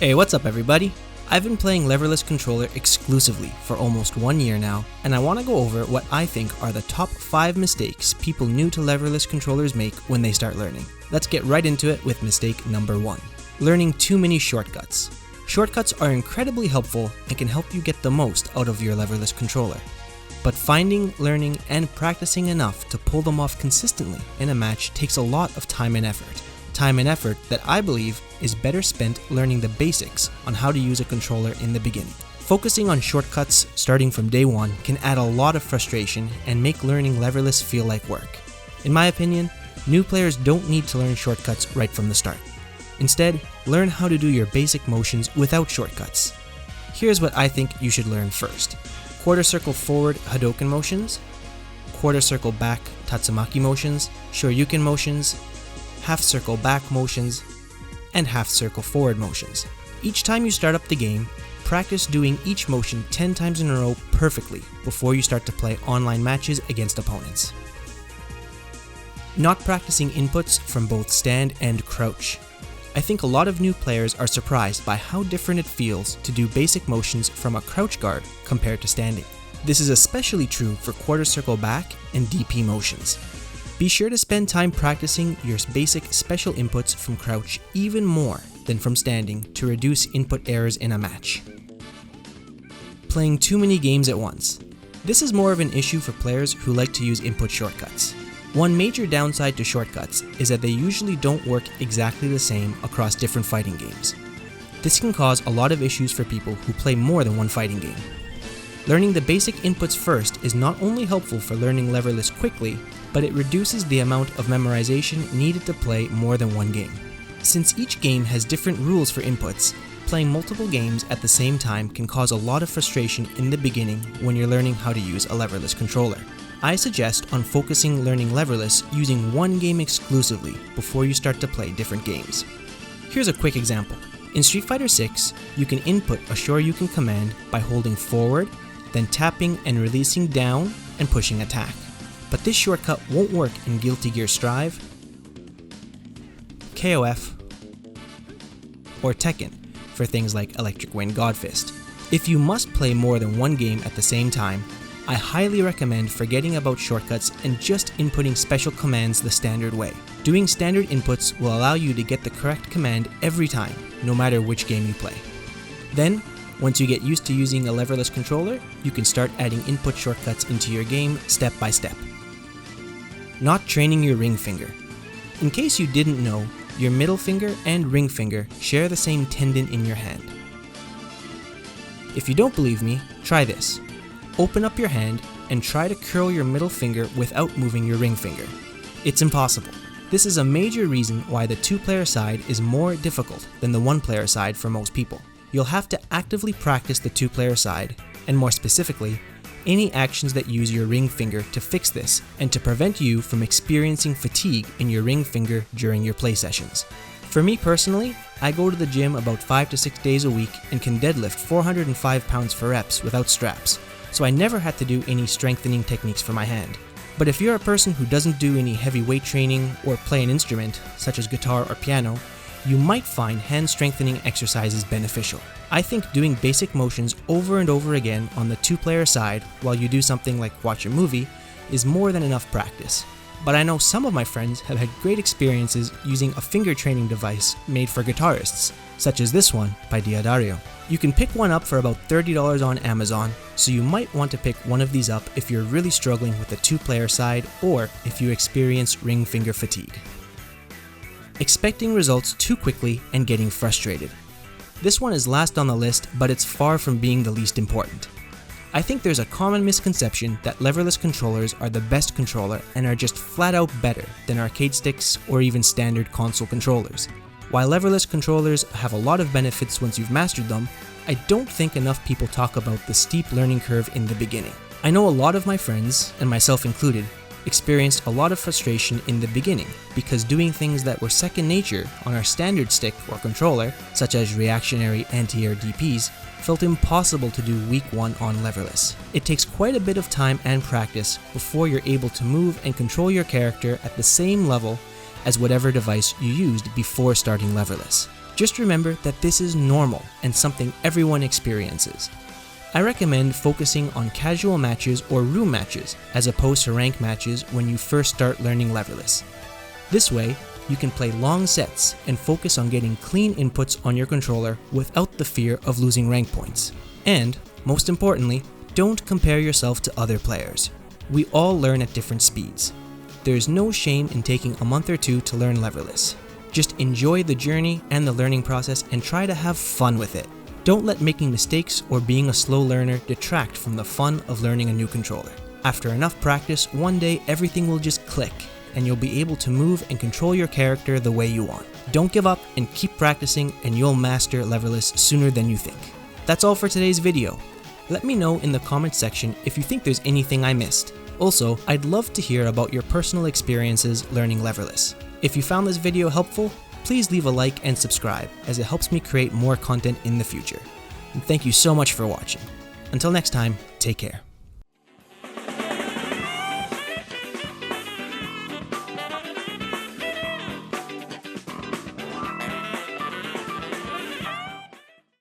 Hey, what's up everybody? I've been playing leverless controller exclusively for almost 1 year now, and I want to go over what I think are the top 5 mistakes people new to leverless controllers make when they start learning. Let's get right into it with mistake number 1. Learning too many shortcuts. Shortcuts are incredibly helpful and can help you get the most out of your leverless controller. But finding, learning, and practicing enough to pull them off consistently in a match takes a lot of time and effort. Time and effort that I believe is better spent learning the basics on how to use a controller in the beginning. Focusing on shortcuts starting from day one can add a lot of frustration and make learning leverless feel like work. In my opinion, new players don't need to learn shortcuts right from the start. Instead, learn how to do your basic motions without shortcuts. Here's what I think you should learn first. Quarter circle forward Hadoken motions, quarter circle back Tatsumaki motions, Shoryuken motions, half circle back motions, and half circle forward motions. Each time you start up the game, practice doing each motion 10 times in a row perfectly before you start to play online matches against opponents. Not practicing inputs from both stand and crouch. I think a lot of new players are surprised by how different it feels to do basic motions from a crouch guard compared to standing. This is especially true for quarter circle back and DP motions. Be sure to spend time practicing your basic special inputs from crouch even more than from standing to reduce input errors in a match. Playing too many games at once. This is more of an issue for players who like to use input shortcuts. One major downside to shortcuts is that they usually don't work exactly the same across different fighting games. This can cause a lot of issues for people who play more than one fighting game. Learning the basic inputs first is not only helpful for learning leverless quickly, but it reduces the amount of memorization needed to play more than one game. Since each game has different rules for inputs, playing multiple games at the same time can cause a lot of frustration in the beginning when you're learning how to use a leverless controller. I suggest on focusing learning leverless using one game exclusively before you start to play different games. Here's a quick example. In Street Fighter 6, you can input a Shoryuken command by holding forward, then tapping and releasing down and pushing attack. But this shortcut won't work in Guilty Gear Strive, KOF, or Tekken for things like Electric Wind Godfist. If you must play more than one game at the same time, I highly recommend forgetting about shortcuts and just inputting special commands the standard way. Doing standard inputs will allow you to get the correct command every time, no matter which game you play. Then, once you get used to using a leverless controller, you can start adding input shortcuts into your game step by step. Not training your ring finger. In case you didn't know, your middle finger and ring finger share the same tendon in your hand. If you don't believe me, try this. Open up your hand and try to curl your middle finger without moving your ring finger. It's impossible. This is a major reason why the 2-player side is more difficult than the 1-player side for most people. You'll have to actively practice the 2-player side, and more specifically, any actions that use your ring finger to fix this and to prevent you from experiencing fatigue in your ring finger during your play sessions. For me personally, I go to the gym about 5 to 6 days a week and can deadlift 405 pounds for reps without straps, so I never had to do any strengthening techniques for my hand. But if you're a person who doesn't do any heavy weight training or play an instrument, such as guitar or piano, you might find hand strengthening exercises beneficial. I think doing basic motions over and over again on the 2-player side while you do something like watch a movie is more than enough practice. But I know some of my friends have had great experiences using a finger training device made for guitarists, such as this one by Diadario. You can pick one up for about $30 on Amazon, so you might want to pick one of these up if you're really struggling with the 2-player side or if you experience ring finger fatigue. Expecting results too quickly and getting frustrated. This one is last on the list, but it's far from being the least important. I think there's a common misconception that leverless controllers are the best controller and are just flat out better than arcade sticks or even standard console controllers. While leverless controllers have a lot of benefits once you've mastered them, I don't think enough people talk about the steep learning curve in the beginning. I know a lot of my friends, and myself included, experienced a lot of frustration in the beginning because doing things that were second nature on our standard stick or controller, such as reactionary anti-air DPs, felt impossible to do week 1 on leverless. It takes quite a bit of time and practice before you're able to move and control your character at the same level as whatever device you used before starting leverless. Just remember that this is normal and something everyone experiences. I recommend focusing on casual matches or room matches as opposed to rank matches when you first start learning leverless. This way, you can play long sets and focus on getting clean inputs on your controller without the fear of losing rank points. And, most importantly, don't compare yourself to other players. We all learn at different speeds. There's no shame in taking a month or two to learn leverless. Just enjoy the journey and the learning process and try to have fun with it. Don't let making mistakes or being a slow learner detract from the fun of learning a new controller. After enough practice, one day everything will just click and you'll be able to move and control your character the way you want. Don't give up and keep practicing and you'll master leverless sooner than you think. That's all for today's video. Let me know in the comments section if you think there's anything I missed. Also, I'd love to hear about your personal experiences learning leverless. If you found this video helpful, please leave a like and subscribe as it helps me create more content in the future. And thank you so much for watching. Until next time, take care.